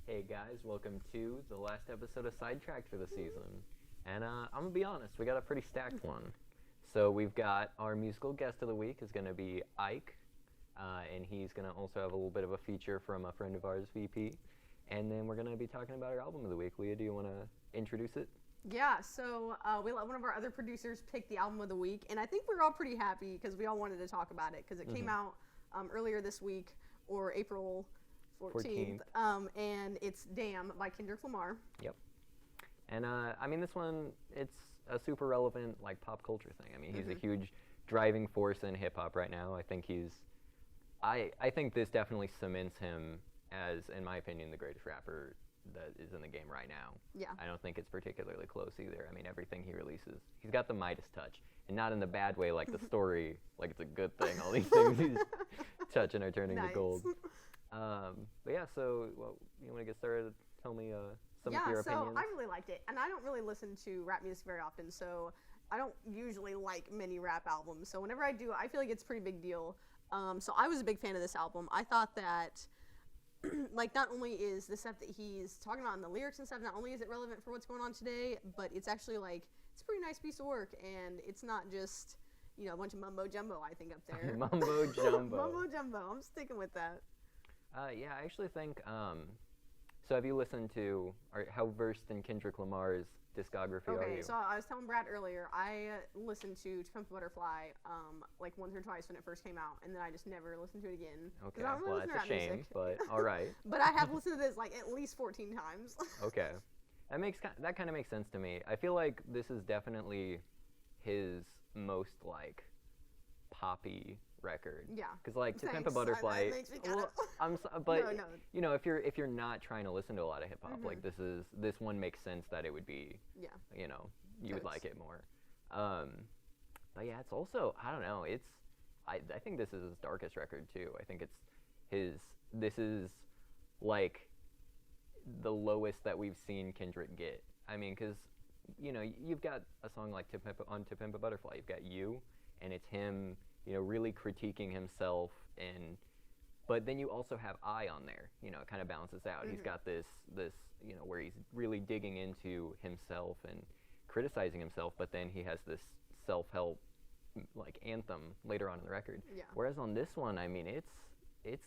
Hey guys, welcome to the last episode of Sidetracked for the season. And I'm gonna be honest, we got a pretty stacked one. So we've got our musical guest of the week is gonna be Ike, and he's gonna also have a little bit of a feature from a friend of ours, VP. And then we're gonna be talking about our album of the week. Leah, do you want to introduce it? Yeah, so we let one of our other producers pick the album of the week, and I think we're all pretty happy because we all wanted to talk about it because it came out earlier this week, or April 14th. And it's Damn by Kendrick Lamar. Yep. And I mean, this one, it's a super relevant like pop culture thing. I mean, he's a huge driving force in hip hop right now. I think I think this definitely cements him as, in my opinion, the greatest rapper that is in the game right now. Yeah. I don't think it's particularly close either. I mean, everything he releases, he's got the Midas touch, and not in the bad way, like the story, like it's a good thing. All these things he's touching are turning to gold. But yeah, so you want to get started? Tell me some of your opinions. Yeah, so I really liked it, and I don't really listen to rap music very often, so I don't usually like many rap albums. So whenever I do, I feel like it's a pretty big deal. So I was a big fan of this album. I thought that, like, not only is the stuff that he's talking about in the lyrics and stuff, not only is it relevant for what's going on today, but it's actually like it's a pretty nice piece of work, and it's not just a bunch of mumbo jumbo. I think up there. Mumbo jumbo. Mumbo jumbo. I'm sticking with that. Yeah, I actually think. So have you listened to, or how versed in Kendrick Lamar's discography are you? Okay, so I was telling Brad earlier, I listened to Pimp a Butterfly like once or twice when it first came out, and then I just never listened to it again. Okay, I don't really well listen to that's a rap shame, music. but all right. But I have listened to this like at least 14 times. Okay, that kind of makes sense to me. I feel like this is definitely his most like poppy record. Yeah. Because like To Pimp a Thanks. Butterfly. That makes me kind well, of... but No. if you're not trying to listen to a lot of hip hop, like this one makes sense that it would be. Yeah. You would like it more. But yeah, it's also, I don't know. I think this is his darkest record too. I think this is like the lowest that we've seen Kendrick get. I mean, because you've got a song like To Pimp a Butterfly. You've got You, and it's him, really critiquing himself, but then you also have I on there. It kind of balances out. He's got this where he's really digging into himself and criticizing himself, but then he has this self-help like anthem later on in the record. Yeah. Whereas on this one, I mean, it's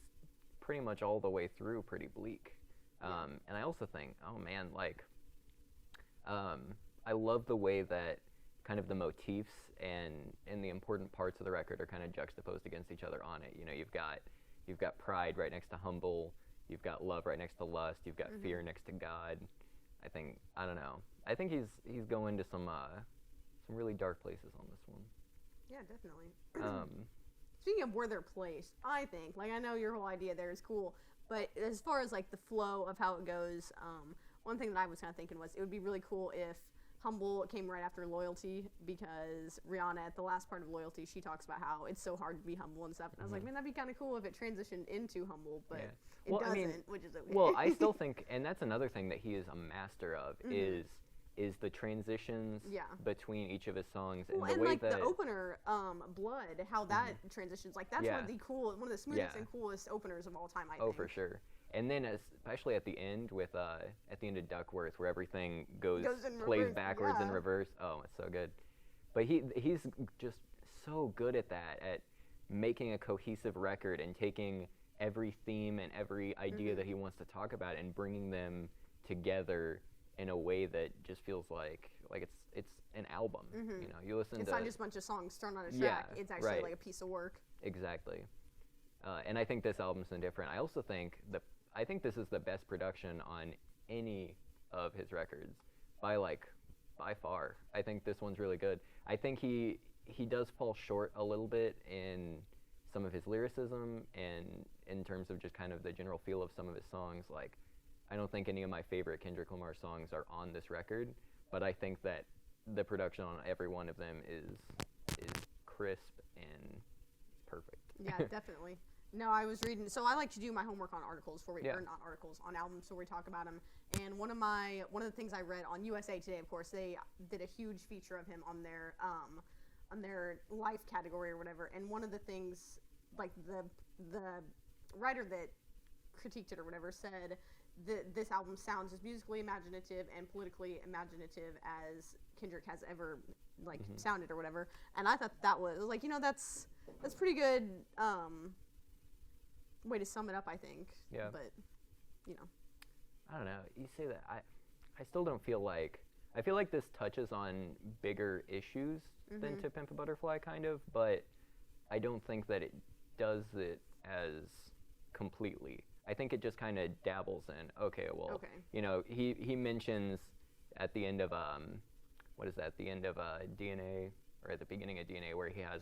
pretty much all the way through pretty bleak. And I also think, oh man, like I love the way that kind of the motifs and the important parts of the record are kind of juxtaposed against each other on it. You've got pride right next to humble, you've got love right next to lust, you've got fear next to God. I don't know. I think he's going to some really dark places on this one. Yeah, definitely. Speaking of where they're placed, I think, like, I know your whole idea there is cool, but as far as like the flow of how it goes, one thing that I was kind of thinking was it would be really cool if Humble came right after Loyalty, because Rihanna at the last part of Loyalty, she talks about how it's so hard to be humble and stuff. And I was like, man, that'd be kind of cool if it transitioned into Humble, but it doesn't, which is okay. Well, I still think, and that's another thing that he is a master of, is the transitions between each of his songs, and the way like that the opener, Blood, how that transitions, like that's one of the smoothest and coolest openers of all time, I think. Oh, for sure. And then especially at the end with at the end of Duckworth, where everything plays backwards and reverse. Oh, it's so good. But he's just so good at that, at making a cohesive record and taking every theme and every idea that he wants to talk about and bringing them together in a way that just feels like it's an album. You listen it's to... not just a bunch of songs thrown on a track. It's actually like a piece of work. Exactly. And I think this album's no different. I also think this is the best production on any of his records by far. I think this one's really good. I think he does fall short a little bit in some of his lyricism and in terms of just kind of the general feel of some of his songs. Like, I don't think any of my favorite Kendrick Lamar songs are on this record, but I think that the production on every one of them is crisp and perfect. Yeah, definitely. No, I was reading. So I like to do my homework on articles or not articles, on albums, so we talk about them. And one of the things I read on USA Today, of course, they did a huge feature of him on their life category or whatever. And one of the things, like the writer that critiqued it or whatever said this album sounds as musically imaginative and politically imaginative as Kendrick has ever like sounded or whatever. And I thought that was like, that's pretty good way to sum it up, I think. Yeah. But I don't know. You say that. I still don't feel like. I feel like this touches on bigger issues than To Pimp a Butterfly, kind of, but I don't think that it does it as completely. I think it just kind of dabbles in. Okay, well, he mentions at the end of what is that? The end of DNA, or at the beginning of DNA, where he has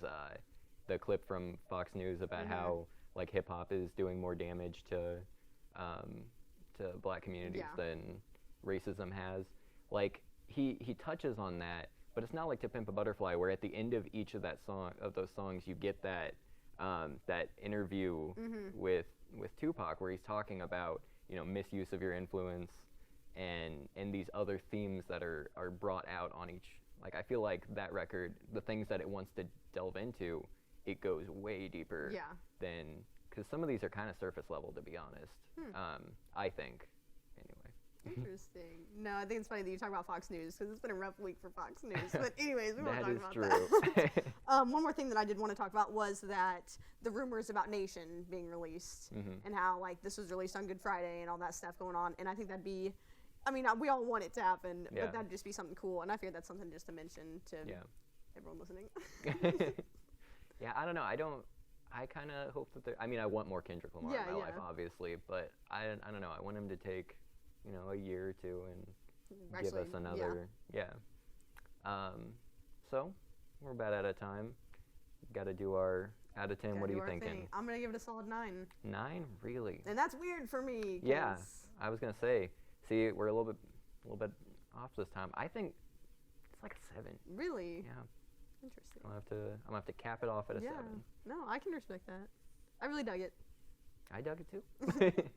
the clip from Fox News about how like hip hop is doing more damage to black communities than racism has. Like he touches on that, but it's not like To Pimp a Butterfly, where at the end of each of those songs you get that that interview with Tupac, where he's talking about misuse of your influence and these other themes that are brought out on each. Like I feel like that record, the things that it wants to delve into, it goes way deeper than, because some of these are kind of surface level, to be honest. I think, anyway. Interesting. No, I think it's funny that you talk about Fox News, because it's been a rough week for Fox News. But anyways, we won't talk about that. One more thing that I did want to talk about was that the rumors about Nation being released and how like this was released on Good Friday and all that stuff going on. And I think that'd be, I mean, we all want it to happen, but that'd just be something cool. And I figured that's something just to mention to everyone listening. Yeah, I don't know. I kind of hope that I want more Kendrick Lamar in my life, obviously, but I don't know. I want him to take, a year or two and give us another. So we're about out of time. Got to do our out of 10. What are you thinking? I'm gonna give it a solid 9. 9, really? And that's weird for me. Yeah, I was gonna say. See, we're a little bit off this time. I think it's like a 7. Really? Yeah. Interesting. I'm gonna have to cap it off at a 7. No, I can respect that. I really dug it. I dug it too. All right.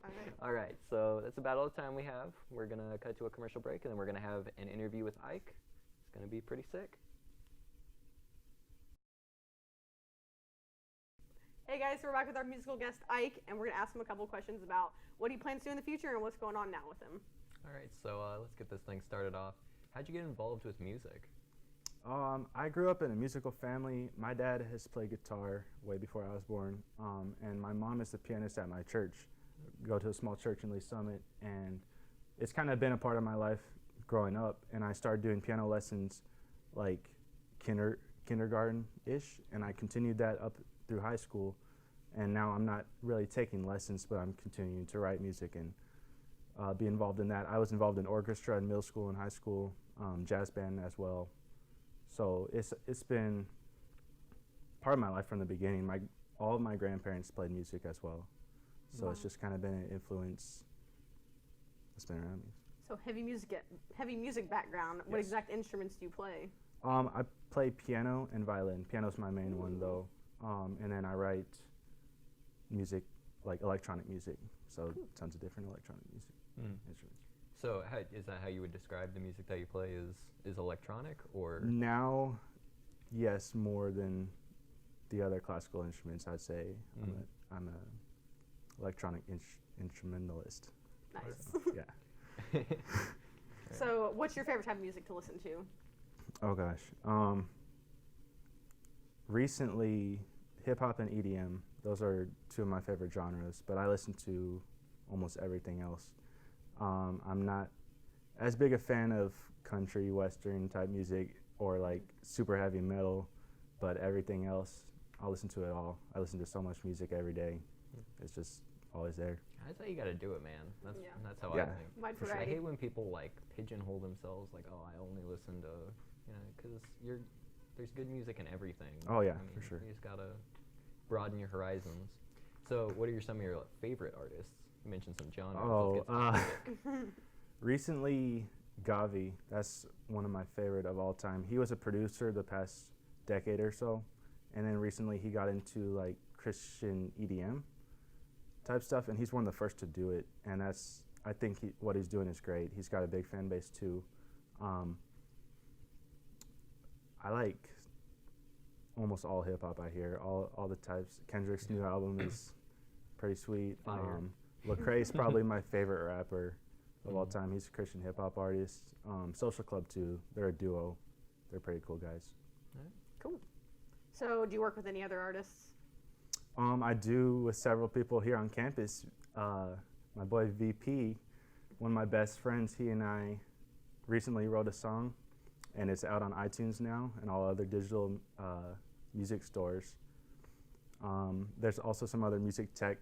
All right, so that's about all the time we have. We're gonna cut to a commercial break, and then we're gonna have an interview with Ike. It's gonna be pretty sick. Hey guys, we're back with our musical guest Ike, and we're gonna ask him a couple questions about what he plans to do in the future and what's going on now with him. All right, so let's get this thing started off. How'd you get involved with music? I grew up in a musical family. My dad has played guitar way before I was born, and my mom is the pianist at my church. Go to a small church in Lee Summit, and it's kind of been a part of my life growing up. And I started doing piano lessons like kindergarten-ish, and I continued that up through high school. And now I'm not really taking lessons, but I'm continuing to write music and be involved in that. I was involved in orchestra in middle school and high school, jazz band as well. So it's been part of my life from the beginning. All of my grandparents played music as well, so it's just kind of been an influence that's been around me. So heavy music background. What exact instruments do you play? I play piano and violin. Piano's my main one though, and then I write music, like electronic music. So tons of different electronic music instruments. So is that how you would describe the music that you play is electronic, or? Now, yes, more than the other classical instruments, I'd say. I'm a electronic instrumentalist. Nice. So, yeah. So what's your favorite type of music to listen to? Oh gosh. Recently, hip hop and EDM, those are two of my favorite genres, but I listen to almost everything else. I'm not as big a fan of country, western type music or like super heavy metal, but everything else, I'll listen to it all. I listen to so much music every day. It's just always there. That's how you got to do it, man. That's how I think. Wide I variety. hate when people like pigeonhole themselves, like, oh, I only listen to, because there's good music in everything. Oh yeah, for sure. You just gotta broaden your horizons. So, what are some of your favorite artists? You mentioned some genres. Recently, Gavi. That's one of my favorite of all time. He was a producer the past decade or so, and then recently he got into like Christian EDM type stuff, and he's one of the first to do it. And I think what he's doing is great. He's got a big fan base too. I like almost all hip hop I hear, all the types. Kendrick's new album is pretty sweet. Lecrae's probably my favorite rapper of all time. He's a Christian hip hop artist. Social Club too. They're a duo. They're pretty cool guys. Cool. So, do you work with any other artists? I do with several people here on campus. My boy VP, one of my best friends, he and I recently wrote a song, and it's out on iTunes now and all other digital music stores. There's also some other music tech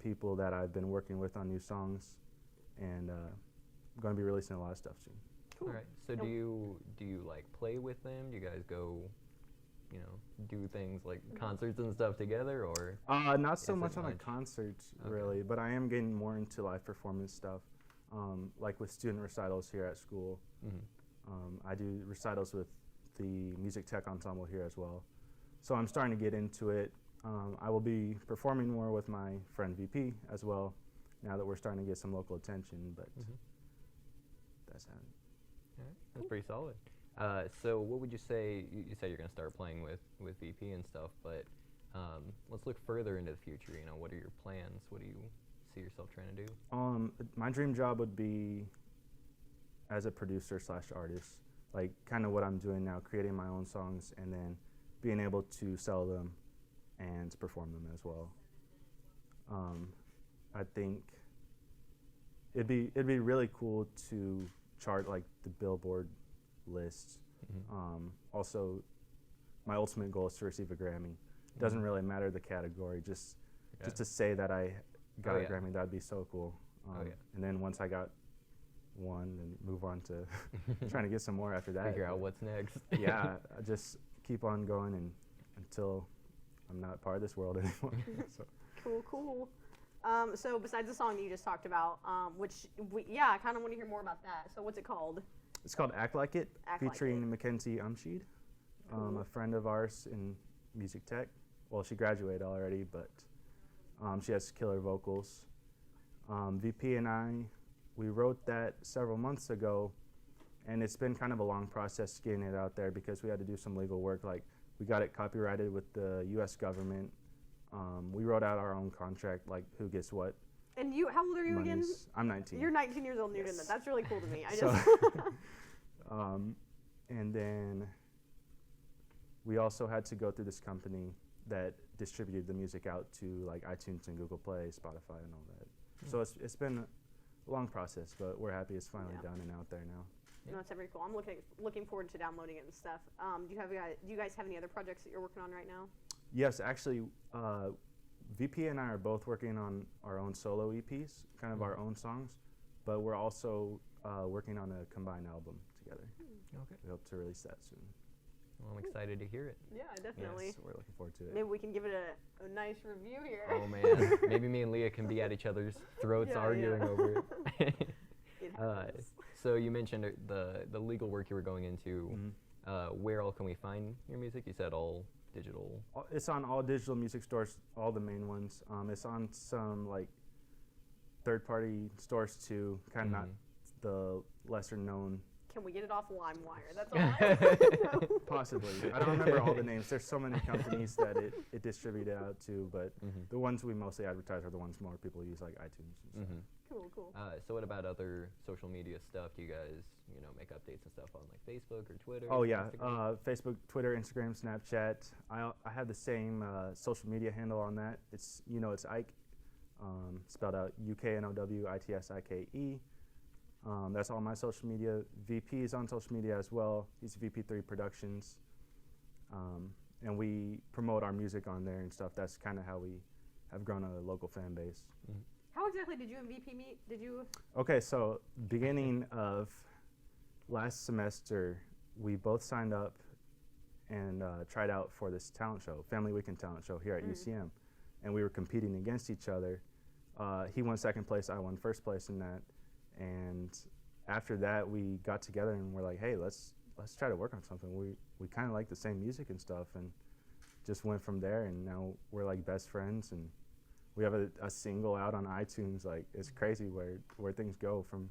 people that I've been working with on new songs, and I'm going to be releasing a lot of stuff soon. Cool. All right. So do you like play with them? Do you guys go, do things like concerts and stuff together, or? Not so Is much it on a much? concert, Okay. really, but I am getting more into live performance stuff, like with student recitals here at school. I do recitals with the music tech ensemble here as well. So I'm starting to get into it. I will be performing more with my friend VP as well, now that we're starting to get some local attention, but that's how. All right. That's pretty solid. So what would you say, you said you're going to start playing with VP and stuff, but let's look further into the future. What are your plans? What do you see yourself trying to do? My dream job would be as a producer / artist, like kind of what I'm doing now, creating my own songs and then being able to sell them and perform them as well. I think it'd be really cool to chart like the Billboard list. Also, my ultimate goal is to receive a Grammy. Doesn't really matter the category, just to say that I got a Grammy, that'd be so cool. And then once I got one, then move on to trying to get some more after that. Figure out what's next. Yeah, I just keep on going until I'm not part of this world anymore. So. Cool. So besides the song that you just talked about, I kind of want to hear more about that. So what's it called? It's called Act Like It, Act Like featuring Mackenzie Umsheed, a friend of ours in music tech. Well, she graduated already, but she has killer vocals. VP and I, we wrote that several months ago, and it's been kind of a long process getting it out there because we had to do some legal work. Like, we got it copyrighted with the U.S. government. We wrote out our own contract, like who gets what. And how old are you again? I'm 19. You're 19 years old and you're doing Yes. that. That's really cool to me. And then we also had to go through this company that distributed the music out to like iTunes and Google Play, Spotify, and all that. So it's been a long process, but we're happy it's finally done and out there now. No, that's very cool. I'm looking forward to downloading it and stuff. Do you guys have any other projects that you're working on right now? Yes, actually, VP and I are both working on our own solo EPs, kind of our own songs, but we're also working on a combined album together. Okay. We hope to release that soon. Well, I'm excited to hear it. Yeah, definitely. Yes, we're looking forward to it. Maybe we can give it a nice review here. Oh man, maybe me and Leah can be at each other's throats arguing over it. It happens. So you mentioned the legal work you were going into. Where all can we find your music? You said all digital. It's on all digital music stores, all the main ones. It's on some like third-party stores too, kind of not the lesser known. Can we get it off LimeWire? That's all I know. Possibly. I don't remember all the names. There's so many companies that it distributed out to, but the ones we mostly advertise are the ones more people use, like iTunes and stuff. Cool. So what about other social media stuff? Do you guys, make updates and stuff on like Facebook or Twitter? Oh yeah, Instagram? Facebook, Twitter, Instagram, Snapchat. I have the same social media handle on that. It's it's Ike, spelled out UKNOWITSIKE. That's all my social media. VP is on social media as well. He's VP3 Productions, and we promote our music on there and stuff. That's kind of how we have grown a local fan base. How exactly did you and VP meet? Did you? Okay, so beginning of last semester, we both signed up and tried out for this talent show, Family Weekend talent show here at UCM, and we were competing against each other. He won second place, I won first place in that, and after that we got together and we're like, hey, let's try to work on something. We kind of like the same music and stuff, and just went from there, and now we're like best friends, and we have a single out on iTunes. Like, it's crazy where things go from.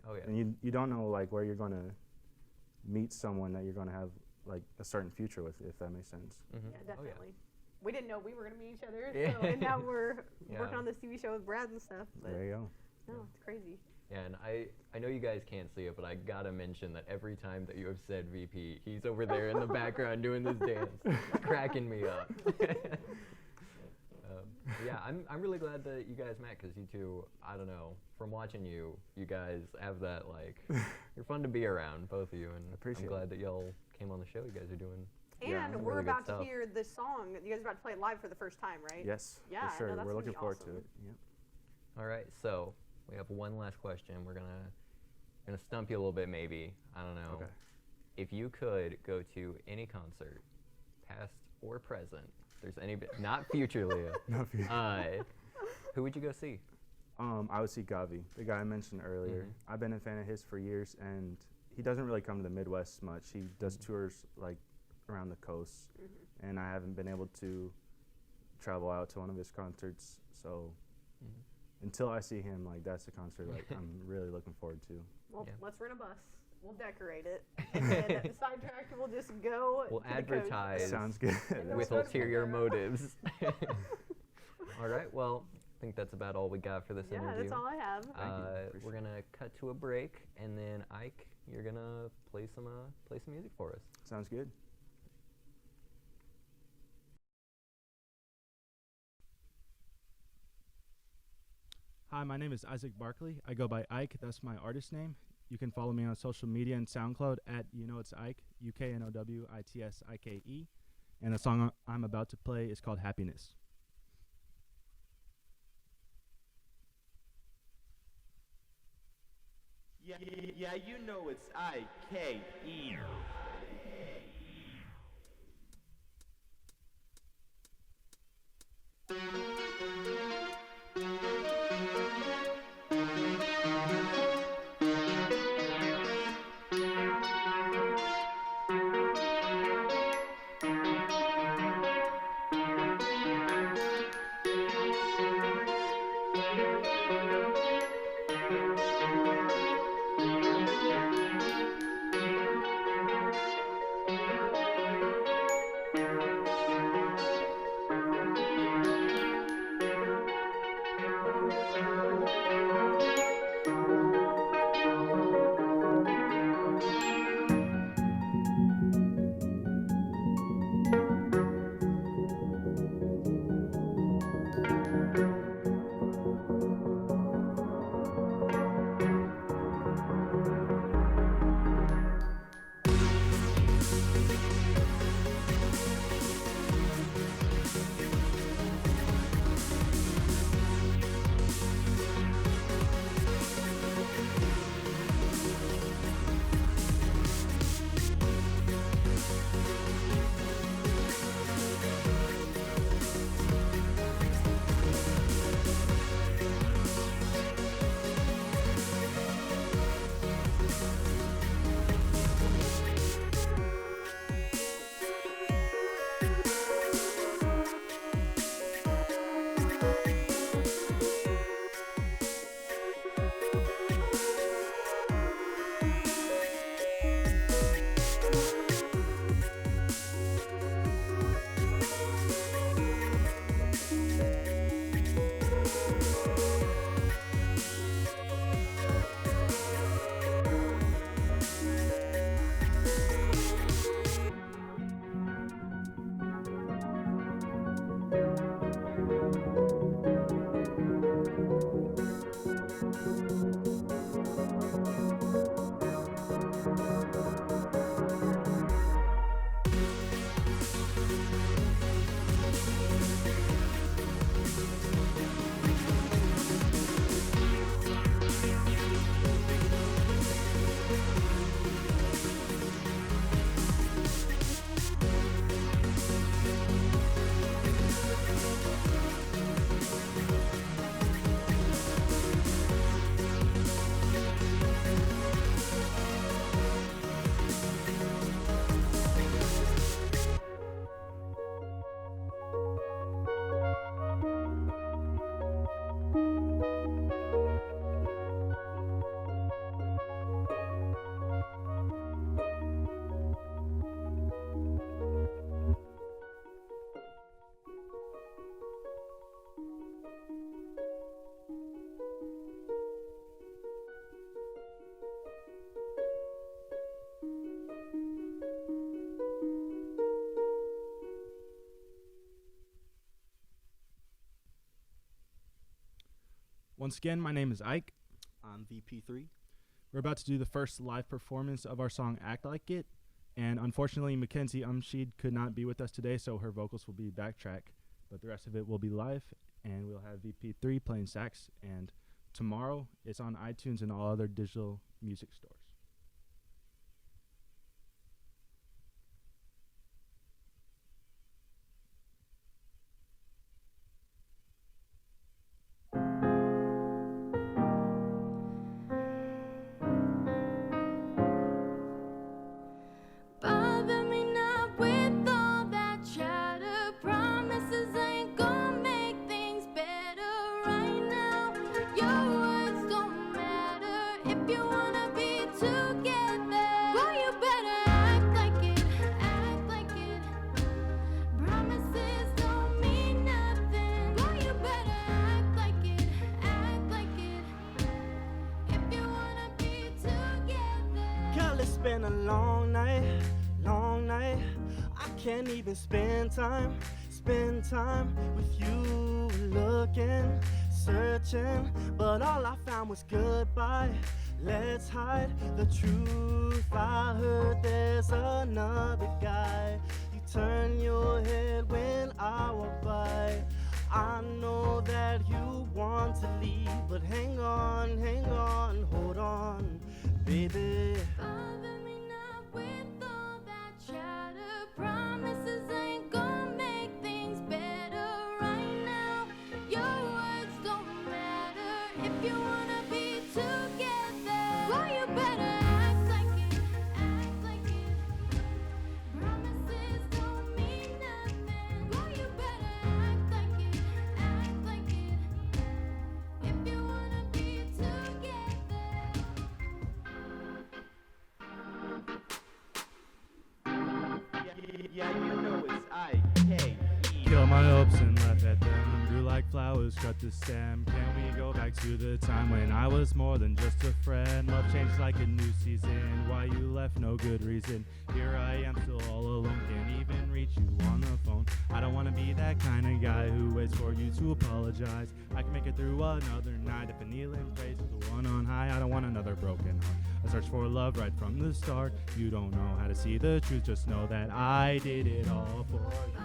Oh yeah. And you don't know like where you're gonna meet someone that you're gonna have like a certain future with, if that makes sense. Yeah, definitely. we didn't know we were gonna meet each other. Yeah. So, and now we're Yeah. working on this TV show with Brad and stuff. But There you go. no, it's crazy. Yeah, and I know you guys can't see it, but I gotta mention that every time that you have said VP, he's over there in the background doing this dance, cracking me up. Yeah, I'm really glad that you guys met, because you two, I don't know, from watching you, you guys have that, like, you're fun to be around, both of you, and Appreciate I'm glad that y'all came on the show. You guys are doing Yeah, And some we're really good about to stuff. hear this song. You guys are about to play it live for the first time, right? Yes, Yeah, for no, sure. that's We're gonna looking be forward to awesome. it. Yep. All right, so we have one last question. We're gonna stump you a little bit, maybe. I don't know. Okay. If you could go to any concert, past or present, if there's any, not future, Leah, No fear. who would you go see? I would see Gavi, the guy I mentioned earlier. Mhm. I've been a fan of his for years, and he doesn't really come to the Midwest much. He does tours like around the coast, and I haven't been able to travel out to one of his concerts. So Mhm. until I see him, like that's a concert like I'm really looking forward to. Well, Yeah. let's rent a bus. We'll decorate it. And then at the sidetrack, we'll just go. We'll to the coast. advertise Sounds good. And with we'll go ulterior from there. motives. All right, well, I think that's about all we got for this Yeah, interview. that's all I have. you. We're Appreciate gonna cut to a break, and then Ike, you're gonna play some music for us. Sounds good. Hi, my name is Isaac Barkley. I go by Ike. That's my artist name. You can follow me on social media and SoundCloud at It's Ike, UKNOWITSIKE. And the song I'm about to play is called Happiness. Yeah, you know it's I-K-E. Once again, my name is Ike. I'm VP3. We're about to do the first live performance of our song Act Like It. And unfortunately, Mackenzie Umsheed could not be with us today, so her vocals will be backtrack. But the rest of it will be live, and we'll have VP3 playing sax. And tomorrow, it's on iTunes and all other digital music stores. Bother me not with all that chatter. Promises ain't gonna make things better right now. Your words don't matter if you wanna be together. Boy, you better act like it, act like it. Promises don't mean nothing. Boy, you better act like it, act like it. If you wanna be together. Girl, it's been a long night, long night. I can't even spend time with you. Looking, searching, but all I found was goodbye. Let's hide the truth. I heard there's another guy. You turn your head when I walk by. I know that you want to leave, but hang on, hold on, baby. Bother me not with all that chatter. Promises ain't gonna make things better right now. Your words don't matter if you wanna be together. Boy, you better act like it, act like it. Promises don't mean nothing. Boy, you better act like it, act like it. If you wanna be together. Yeah, you know it's I-K-E. Kill my hopes and laugh at them. Grew like flowers, cut the stem. Can we go back to the time when I was more than just a friend? Love changed like a new season. Why you left, no good reason. Here I am, still all alone. Can't even reach you on the phone. I don't wanna be that kind of guy who waits for you to apologize. I can make it through another night if I kneel and praise to the one on high. I don't want another broken heart. I searched for love right from the start. You don't know how to see the truth, just know that I did it all for you.